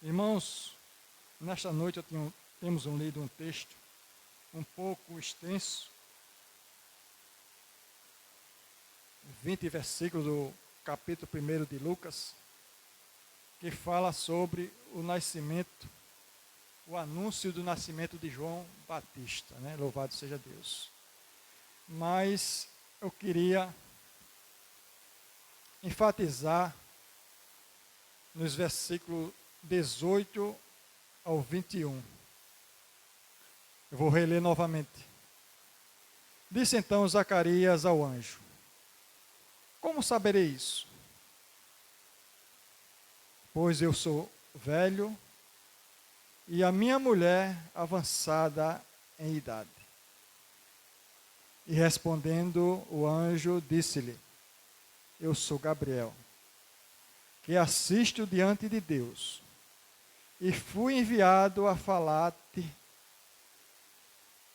Irmãos, nesta noite temos lido um texto um pouco extenso, 20 versículos do capítulo 1 de Lucas, que fala sobre o nascimento, o anúncio do nascimento de João Batista, né? Louvado seja Deus. Mas eu queria enfatizar nos versículos 18 ao 21. Eu vou reler novamente. Disse então Zacarias ao anjo: Como saberei isso? Pois eu sou velho e a minha mulher avançada em idade. E respondendo o anjo, disse-lhe: Eu sou Gabriel, que assisto diante de Deus, e fui enviado a falar-te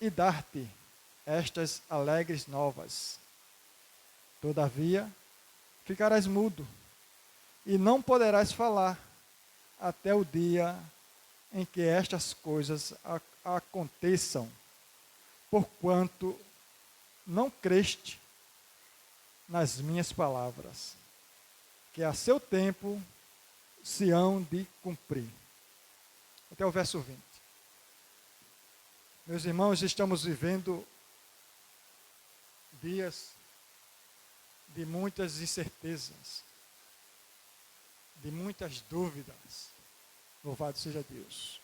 e dar-te estas alegres novas. Todavia, ficarás mudo, e não poderás falar até o dia em que estas coisas aconteçam, porquanto não creste nas minhas palavras, que a seu tempo se hão de cumprir. Até o verso 20. Meus irmãos, estamos vivendo dias de muitas incertezas, de muitas dúvidas. Louvado seja Deus.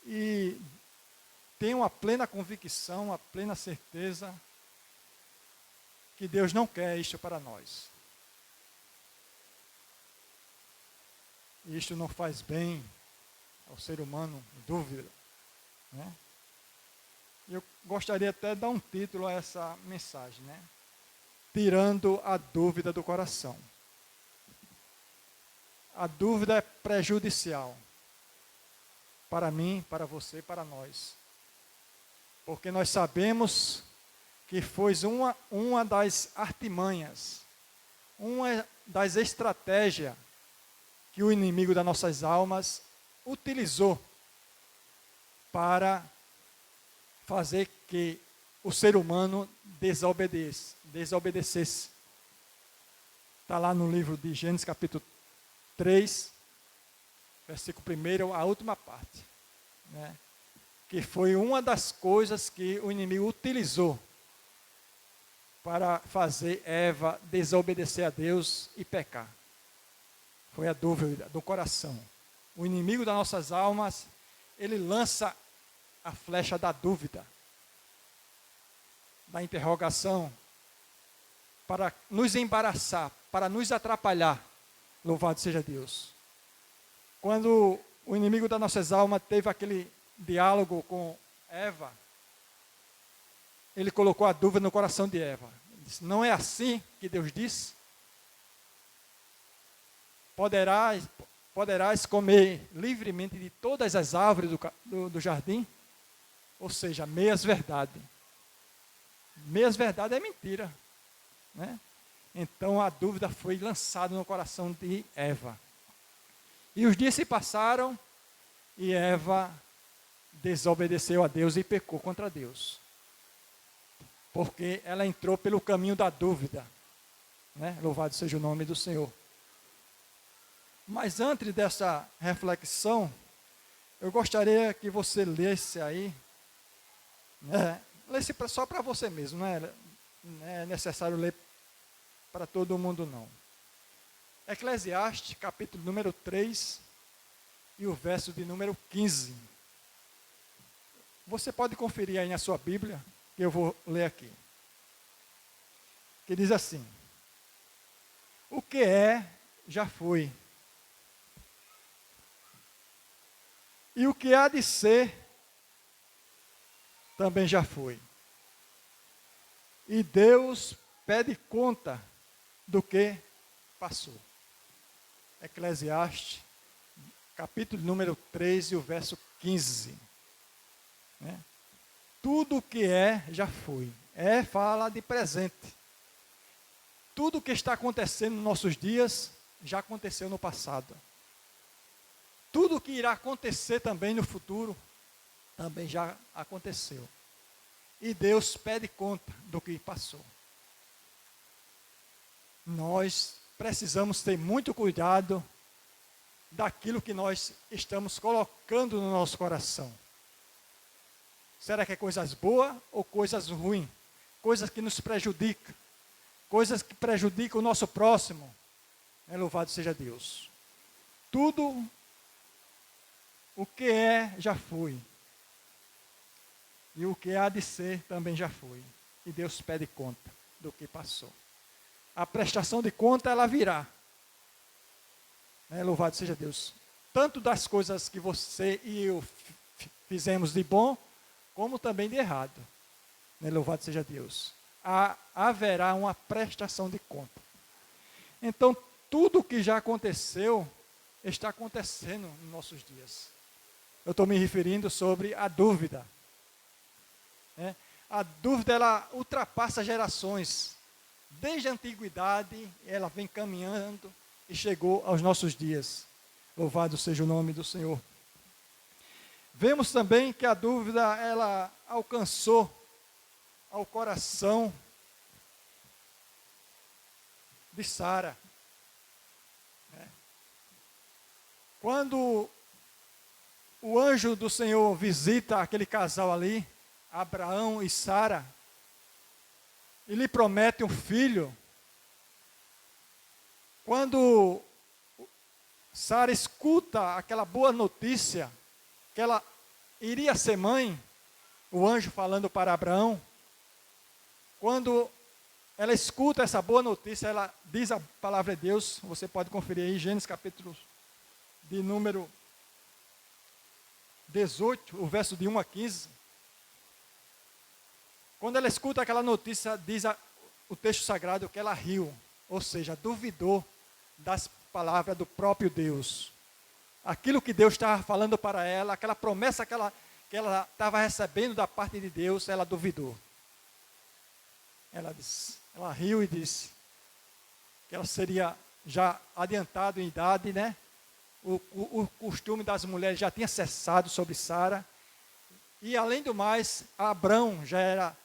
E tenho a plena convicção, a plena certeza que Deus não quer isto para nós. E isto não faz bem ao ser humano, dúvida, né? Eu gostaria até de dar um título a essa mensagem, né? Tirando a dúvida do coração. A dúvida é prejudicial para mim, para você, para nós. Porque nós sabemos que foi uma das artimanhas, uma das estratégias que o inimigo das nossas almas utilizou para fazer que o ser humano desobedecesse. Está lá no livro de Gênesis capítulo 3, versículo 1, a última parte, né? Que foi uma das coisas que o inimigo utilizou para fazer Eva desobedecer a Deus e pecar. Foi a dúvida do coração. O inimigo das nossas almas, ele lança a flecha da dúvida, da interrogação, para nos embaraçar, para nos atrapalhar. Louvado seja Deus. Quando o inimigo das nossas almas teve aquele diálogo com Eva, ele colocou a dúvida no coração de Eva. Ele disse: Não é assim que Deus disse? Poderás comer livremente de todas as árvores do jardim? Ou seja, meias verdade. Meias verdade é mentira, né? Então a dúvida foi lançada no coração de Eva. E os dias se passaram e Eva desobedeceu a Deus e pecou contra Deus. Porque ela entrou pelo caminho da dúvida, né? Louvado seja o nome do Senhor. Mas antes dessa reflexão, eu gostaria que você lesse aí, né? Lesse só para você mesmo, não é necessário ler para todo mundo não. Eclesiastes, capítulo número 3, e o verso de número 15. Você pode conferir aí na sua Bíblia, que eu vou ler aqui. Que diz assim: O que é, já foi. E o que há de ser, também já foi. E Deus pede conta do que passou. Eclesiastes, capítulo número 3 e o verso 15. Né? Tudo o que é, já foi. Fala de presente. Tudo o que está acontecendo nos nossos dias, já aconteceu no passado. tudo o que irá acontecer também no futuro, também já aconteceu. E Deus pede conta do que passou. Nós precisamos ter muito cuidado daquilo que nós estamos colocando no nosso coração. Será que é coisas boas ou coisas ruins? Coisas que nos prejudicam. Coisas que prejudicam o nosso próximo. Louvado seja Deus. Tudo o que é, já foi. E o que há de ser, também já foi. E Deus pede conta do que passou. A prestação de conta, ela virá. Louvado seja Deus. Tanto das coisas que você e eu fizemos de bom, como também de errado. Louvado seja Deus. Haverá uma prestação de conta. Então, tudo o que já aconteceu, está acontecendo nos nossos dias. Eu estou me referindo sobre a dúvida. A dúvida, ela ultrapassa gerações. Desde a antiguidade, ela vem caminhando e chegou aos nossos dias. Louvado seja o nome do Senhor. Vemos também que a dúvida, ela alcançou ao coração de Sara. Quando o anjo do Senhor visita aquele casal ali, Abraão e Sara, e lhe promete um filho. Quando Sara escuta aquela boa notícia, que ela iria ser mãe, o anjo falando para Abraão, quando ela escuta essa boa notícia, ela diz a palavra de Deus, você pode conferir aí, Gênesis capítulo de número 18, o verso de 1 a 15. Quando ela escuta aquela notícia, diz o texto sagrado que ela riu, ou seja, duvidou das palavras do próprio Deus. Aquilo que Deus estava falando para ela, aquela promessa que ela estava recebendo da parte de Deus, ela duvidou. Ela riu e disse que ela seria já adiantada em idade, né? O costume das mulheres já tinha cessado sobre Sara. E além do mais, Abrão já era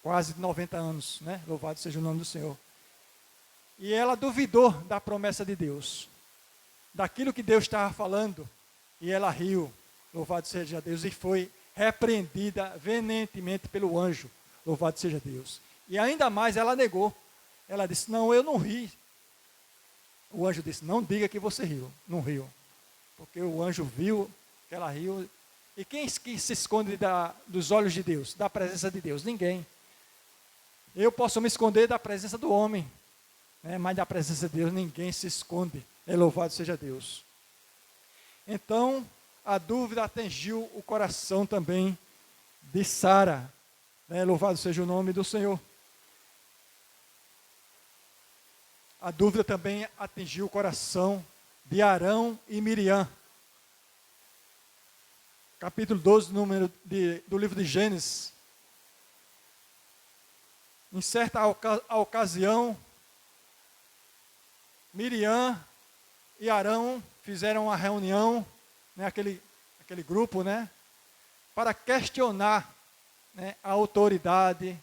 quase 90 anos, né? Louvado seja o nome do Senhor. E ela duvidou da promessa de Deus, daquilo que Deus estava falando, e ela riu, louvado seja Deus, e foi repreendida veementemente pelo anjo, louvado seja Deus. E ainda mais ela negou, ela disse, não, eu não ri. O anjo disse, não diga que você riu, não riu, porque o anjo viu que ela riu. E quem se esconde dos olhos de Deus, da presença de Deus? Ninguém. Eu posso me esconder da presença do homem, mas da presença de Deus ninguém se esconde. Louvado seja Deus. Então, a dúvida atingiu o coração também de Sara. Louvado seja o nome do Senhor. A dúvida também atingiu o coração de Arão e Miriam. Capítulo 12, do livro de Gênesis. Em certa ocasião, Miriam e Arão fizeram uma reunião, aquele grupo, para questionar, a autoridade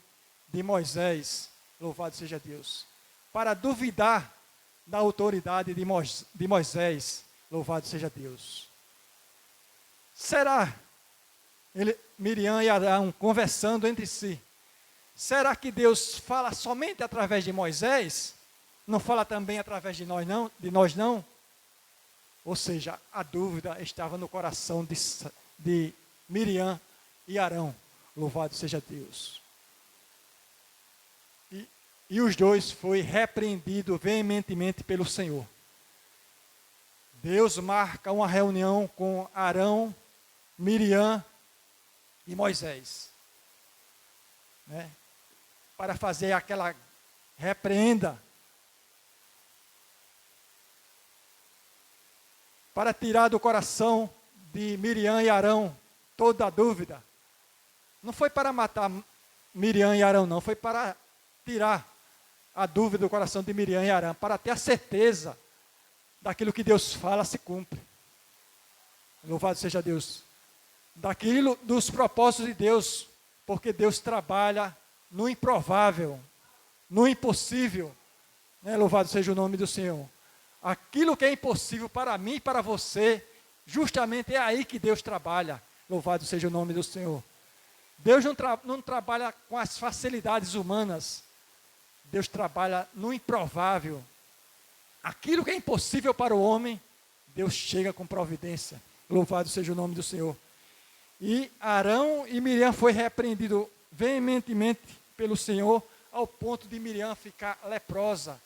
de Moisés, louvado seja Deus, para duvidar da autoridade de Moisés, louvado seja Deus. Será, Miriam e Arão conversando entre si, será que Deus fala somente através de Moisés? Não fala também através de nós não? Ou seja, a dúvida estava no coração de Miriam e Arão. Louvado seja Deus. E os dois foi repreendido veementemente pelo Senhor. Deus marca uma reunião com Arão, Miriam e Moisés. Para fazer aquela repreenda. Para tirar do coração de Miriam e Arão toda a dúvida. Não foi para matar Miriam e Arão, não. Foi para tirar a dúvida do coração de Miriam e Arão. Para ter a certeza daquilo que Deus fala se cumpre. Louvado seja Deus. Daquilo, dos propósitos de Deus, porque Deus trabalha no improvável, no impossível. Né? Louvado seja o nome do Senhor. Aquilo que é impossível para mim e para você, justamente é aí que Deus trabalha. Louvado seja o nome do Senhor. Deus não trabalha com as facilidades humanas. Deus trabalha no improvável. Aquilo que é impossível para o homem, Deus chega com providência. Louvado seja o nome do Senhor. E Arão e Miriam foi repreendido veementemente pelo Senhor, ao ponto de Miriam ficar leprosa,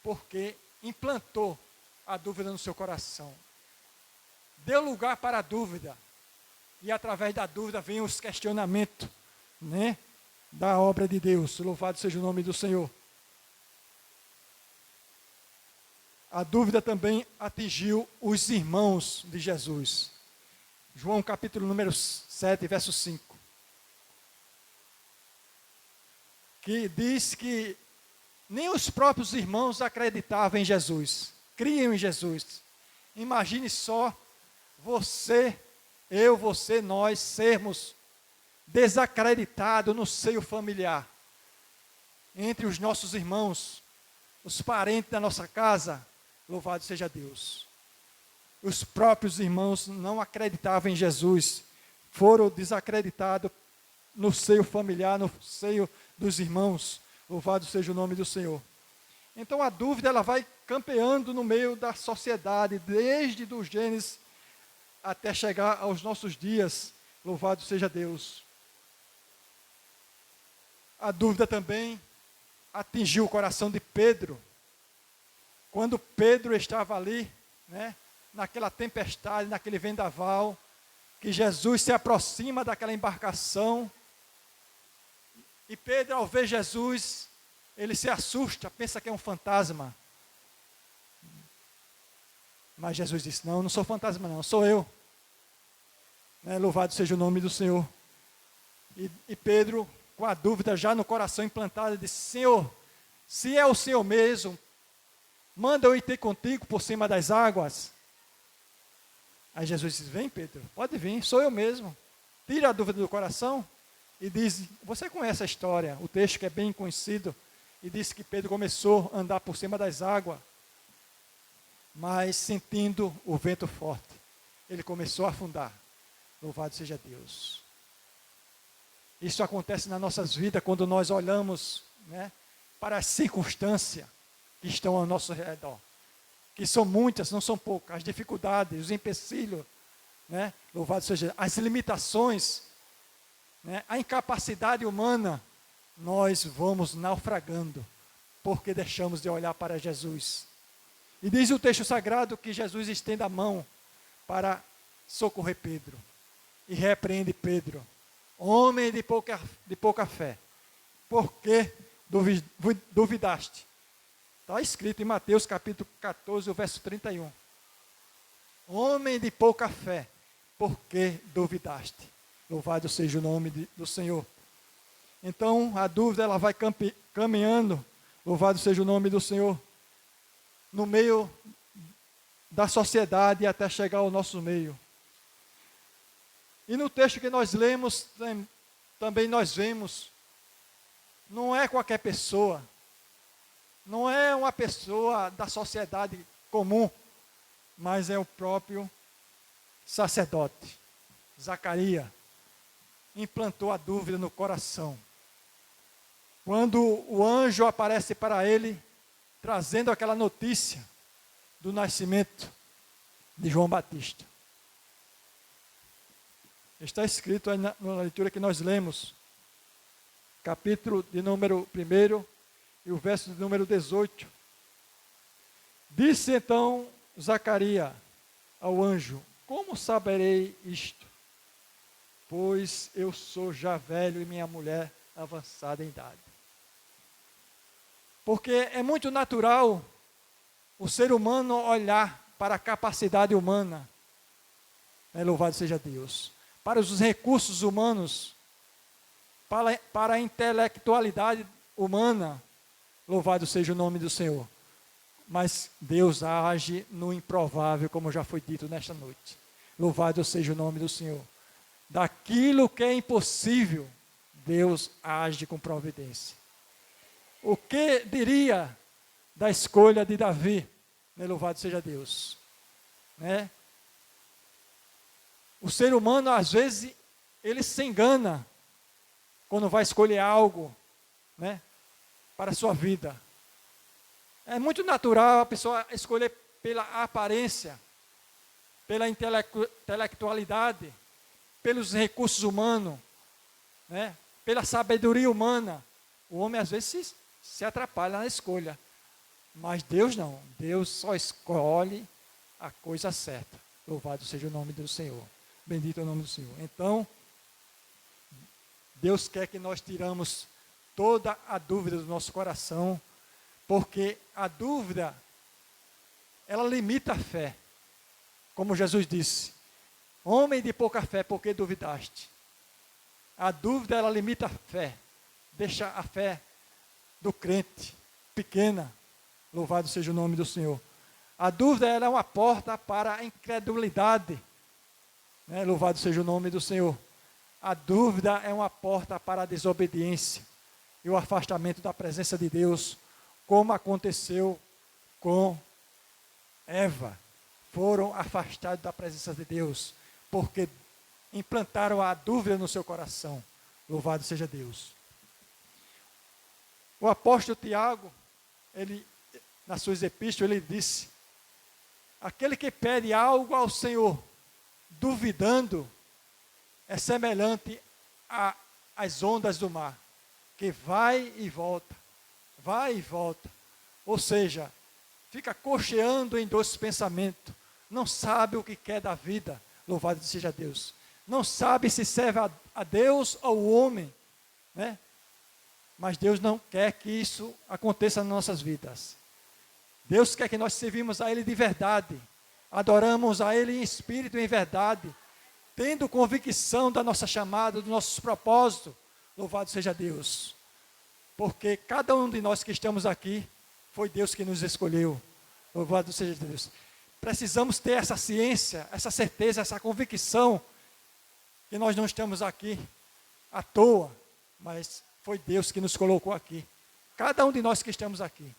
porque implantou a dúvida no seu coração. Deu lugar para a dúvida. E através da dúvida vem os questionamentos, né, da obra de Deus. Louvado seja o nome do Senhor. A dúvida também atingiu os irmãos de Jesus. João capítulo número 7, verso 5. Que diz que nem os próprios irmãos acreditavam em Jesus, criam em Jesus. Imagine só você, eu, você, nós sermos desacreditados no seio familiar, entre os nossos irmãos, os parentes da nossa casa. Louvado seja Deus. Os próprios irmãos não acreditavam em Jesus, foram desacreditados no seio familiar, no seio dos irmãos. Louvado seja o nome do Senhor. Então a dúvida, ela vai campeando no meio da sociedade, desde do Gênesis até chegar aos nossos dias. Louvado seja Deus. A dúvida também atingiu o coração de Pedro. Quando Pedro estava ali, né, naquela tempestade, naquele vendaval, que Jesus se aproxima daquela embarcação, e Pedro, ao ver Jesus, ele se assusta, pensa que é um fantasma. Mas Jesus disse: não, não sou fantasma não, sou eu. Né, louvado seja o nome do Senhor. E Pedro, com a dúvida já no coração implantada, disse: Senhor, se é o Senhor mesmo, manda eu ir ter contigo por cima das águas. Aí Jesus disse: vem, Pedro, pode vir, sou eu mesmo. Tira a dúvida do coração e diz: você conhece a história, o texto que é bem conhecido, e diz que Pedro começou a andar por cima das águas, mas sentindo o vento forte, ele começou a afundar. Louvado seja Deus. Isso acontece nas nossas vidas quando nós olhamos, né, para as circunstâncias que estão ao nosso redor, que são muitas, não são poucas, as dificuldades, os empecilhos, né? Louvado seja, as limitações, né? A incapacidade humana, nós vamos naufragando, porque deixamos de olhar para Jesus. E diz o texto sagrado que Jesus estende a mão para socorrer Pedro, e repreende Pedro: homem de pouca fé, por que duvidaste? Está escrito em Mateus capítulo 14, o verso 31. Homem de pouca fé, por que duvidaste? Louvado seja o nome do Senhor. Então, a dúvida, ela vai caminhando, louvado seja o nome do Senhor, no meio da sociedade até chegar ao nosso meio. E no texto que nós lemos, também nós vemos, não é qualquer pessoa, não é uma pessoa da sociedade comum, mas é o próprio sacerdote, Zacarias, implantou a dúvida no coração. Quando o anjo aparece para ele, trazendo aquela notícia do nascimento de João Batista. Está escrito aí na leitura que nós lemos, capítulo de número 1, e o verso de número 18. Disse então Zacarias ao anjo: como saberei isto? Pois eu sou já velho e minha mulher avançada em idade. Porque é muito natural o ser humano olhar para a capacidade humana, né, louvado seja Deus, para os recursos humanos, para a intelectualidade humana, louvado seja o nome do Senhor. Mas Deus age no improvável, como já foi dito nesta noite. Louvado seja o nome do Senhor. Daquilo que é impossível, Deus age com providência. O que diria da escolha de Davi? Louvado seja Deus. Né? O ser humano, às vezes, ele se engana quando vai escolher algo, né, para a sua vida. É muito natural a pessoa escolher pela aparência, pela intelectualidade, pelos recursos humanos, né, pela sabedoria humana. O homem, às vezes, se atrapalha na escolha. Mas Deus não. Deus só escolhe a coisa certa. Louvado seja o nome do Senhor. Bendito é o nome do Senhor. Então, Deus quer que nós tiramos toda a dúvida do nosso coração, porque a dúvida, ela limita a fé. Como Jesus disse, homem de pouca fé, por que duvidaste? A dúvida, ela limita a fé, deixa a fé do crente pequena. Louvado seja o nome do Senhor. A dúvida, ela é uma porta para a incredulidade. Né? Louvado seja o nome do Senhor. A dúvida é uma porta para a desobediência e o afastamento da presença de Deus, como aconteceu com Eva. Foram afastados da presença de Deus, porque implantaram a dúvida no seu coração. Louvado seja Deus. O apóstolo Tiago, ele, nas suas epístolas, ele disse: aquele que pede algo ao Senhor, duvidando, é semelhante às ondas do mar, que vai e volta, vai e volta. Ou seja, fica cocheando em dois pensamentos, não sabe o que quer da vida. Louvado seja Deus. Não sabe se serve a Deus ou o homem, né? Mas Deus não quer que isso aconteça nas nossas vidas. Deus quer que nós servimos a Ele de verdade, adoramos a Ele em espírito e em verdade, tendo convicção da nossa chamada, dos nossos propósitos. Louvado seja Deus. Porque cada um de nós que estamos aqui, foi Deus que nos escolheu. Louvado seja Deus. Precisamos ter essa ciência, essa certeza, essa convicção, que nós não estamos aqui à toa, mas foi Deus que nos colocou aqui. Cada um de nós que estamos aqui.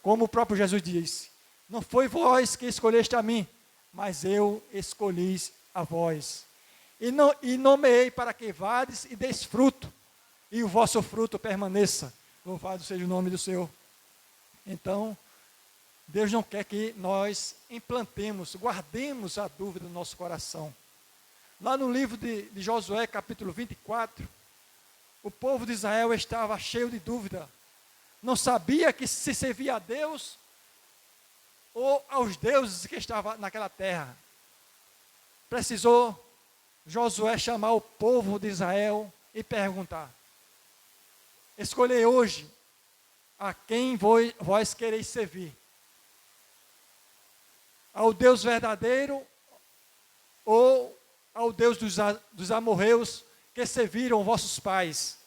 Como o próprio Jesus disse, não foi vós que escolheste a mim, mas eu escolhi a vós. E nomeei para que vades e deis fruto, e o vosso fruto permaneça. Louvado seja o nome do Senhor. Então, Deus não quer que nós implantemos, guardemos a dúvida no nosso coração. Lá no livro de Josué, capítulo 24, o povo de Israel estava cheio de dúvida. Não sabia que se servia a Deus ou aos deuses que estavam naquela terra. Precisou Josué chamar o povo de Israel e perguntar: escolhei hoje a quem vós quereis servir. Ao Deus verdadeiro ou ao Deus dos amorreus que serviram vossos pais?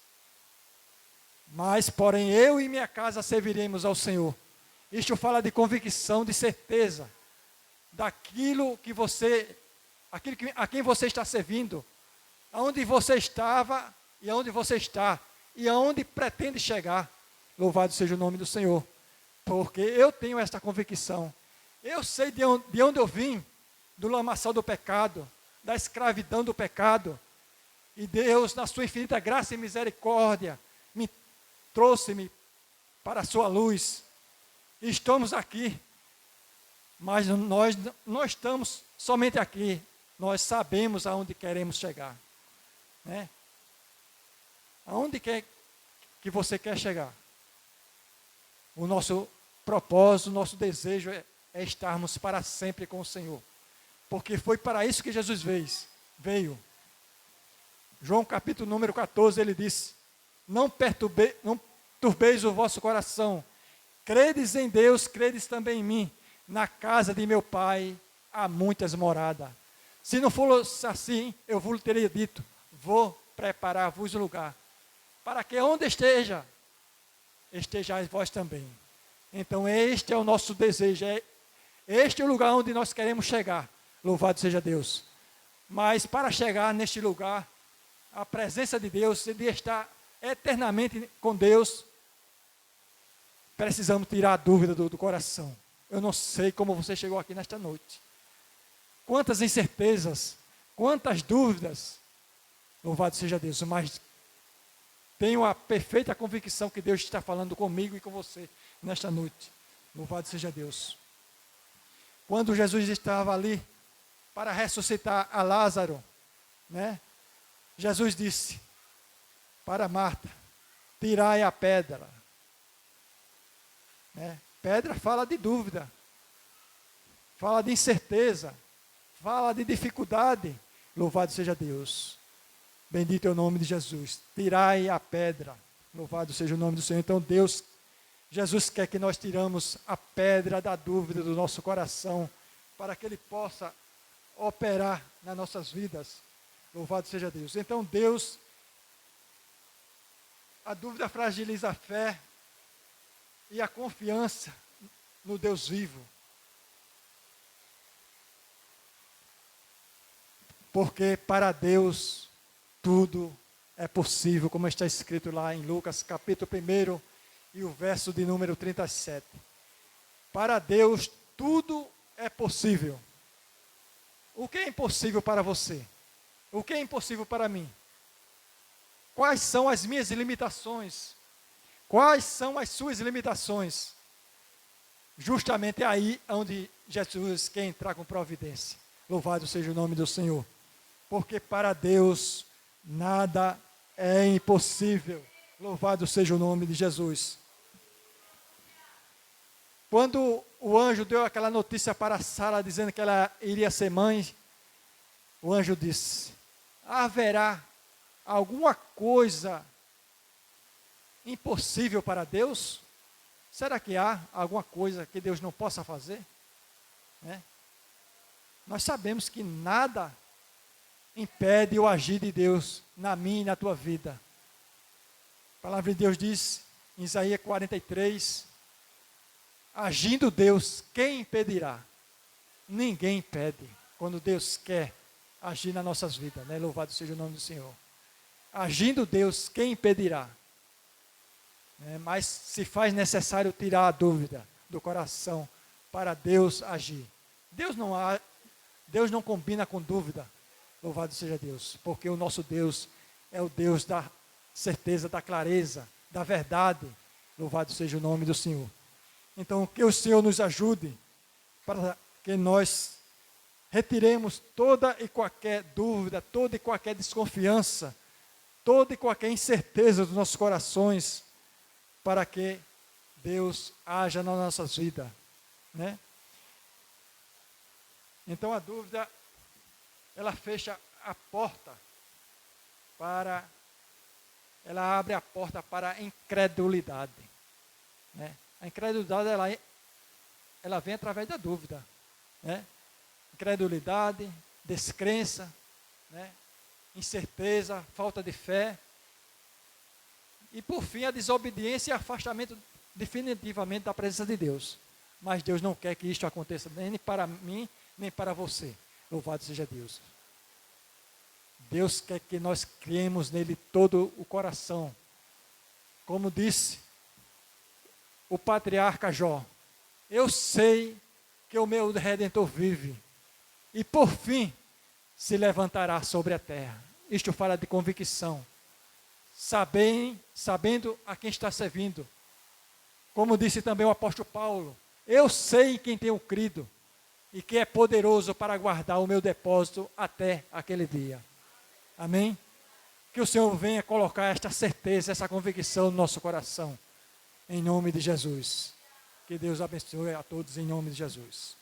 Mas, porém, eu e minha casa serviremos ao Senhor. Isto fala de convicção, de certeza, daquilo que você, a quem você está servindo, aonde você estava e aonde você está, e aonde pretende chegar. Louvado seja o nome do Senhor, porque eu tenho esta convicção. Eu sei de onde eu vim, do lamaçal do pecado, da escravidão do pecado, e Deus, na sua infinita graça e misericórdia, trouxe-me para a sua luz. E estamos aqui, mas nós não estamos somente aqui, nós sabemos aonde queremos chegar, né? Aonde quer que você quer chegar? O nosso propósito, o nosso desejo é estarmos para sempre com o Senhor, porque foi para isso que Jesus veio. João capítulo número 14, ele disse: não turbeis o vosso coração, credes em Deus, credes também em mim. Na casa de meu Pai há muitas moradas. Se não fosse assim, eu vos teria dito: vou preparar-vos lugar, para que onde estejais vós também. Então este é o nosso desejo, este é o lugar onde nós queremos chegar. Louvado seja Deus. Mas para chegar neste lugar, a presença de Deus, de estar eternamente com Deus, precisamos tirar a dúvida do coração. Eu não sei como você chegou aqui nesta noite. Quantas incertezas, quantas dúvidas. Louvado seja Deus, mas tenho a perfeita convicção que Deus está falando comigo e com você nesta noite. Louvado seja Deus. Quando Jesus estava ali para ressuscitar a Lázaro, né? Jesus disse para Marta: tirai a pedra. Né? Pedra fala de dúvida, fala de incerteza, fala de dificuldade. Louvado seja Deus. Bendito é o nome de Jesus. Tirai a pedra. Louvado seja o nome do Senhor. Então Jesus quer que nós tiramos a pedra da dúvida do nosso coração, para que Ele possa operar nas nossas vidas. Louvado seja Deus. Então a dúvida fragiliza a fé e a confiança no Deus vivo. Porque para Deus tudo é possível, como está escrito lá em Lucas, capítulo 1, e o verso de número 37. Para Deus tudo é possível. O que é impossível para você? O que é impossível para mim? Quais são as minhas limitações? Quais são as suas limitações? Justamente é aí onde Jesus quer entrar com providência. Louvado seja o nome do Senhor. Porque para Deus nada é impossível. Louvado seja o nome de Jesus. Quando o anjo deu aquela notícia para Sara, dizendo que ela iria ser mãe, o anjo disse: haverá alguma coisa impossível para Deus? Será que há alguma coisa que Deus não possa fazer? Né? Nós sabemos que nada impede o agir de Deus na minha e na tua vida. A palavra de Deus diz em Isaías 43, agindo Deus, quem impedirá? Ninguém impede, quando Deus quer agir nas nossas vidas, né? Louvado seja o nome do Senhor. Agindo Deus, quem impedirá? Mas se faz necessário tirar a dúvida do coração para Deus agir. Deus não combina com dúvida. Louvado seja Deus, porque o nosso Deus é o Deus da certeza, da clareza, da verdade. Louvado seja o nome do Senhor. Então, que o Senhor nos ajude para que nós retiremos toda e qualquer dúvida, toda e qualquer desconfiança, toda e qualquer incerteza dos nossos corações, para que Deus haja nas nossas vidas, né? Então a dúvida, ela fecha a porta ela abre a porta para a incredulidade, né? A incredulidade, ela vem através da dúvida, né? Incredulidade, descrença, né? Incerteza, falta de fé. E por fim, a desobediência e afastamento definitivamente da presença de Deus. Mas Deus não quer que isto aconteça nem para mim, nem para você. Louvado seja Deus. Deus quer que nós criemos nele todo o coração. Como disse o patriarca Jó, eu sei que o meu Redentor vive, e por fim se levantará sobre a terra. Isto fala de convicção, sabendo a quem está servindo. Como disse também o apóstolo Paulo, eu sei em quem tenho crido, e que é poderoso para guardar o meu depósito até aquele dia. Amém? Que o Senhor venha colocar esta certeza, essa convicção no nosso coração, em nome de Jesus. Que Deus abençoe a todos em nome de Jesus.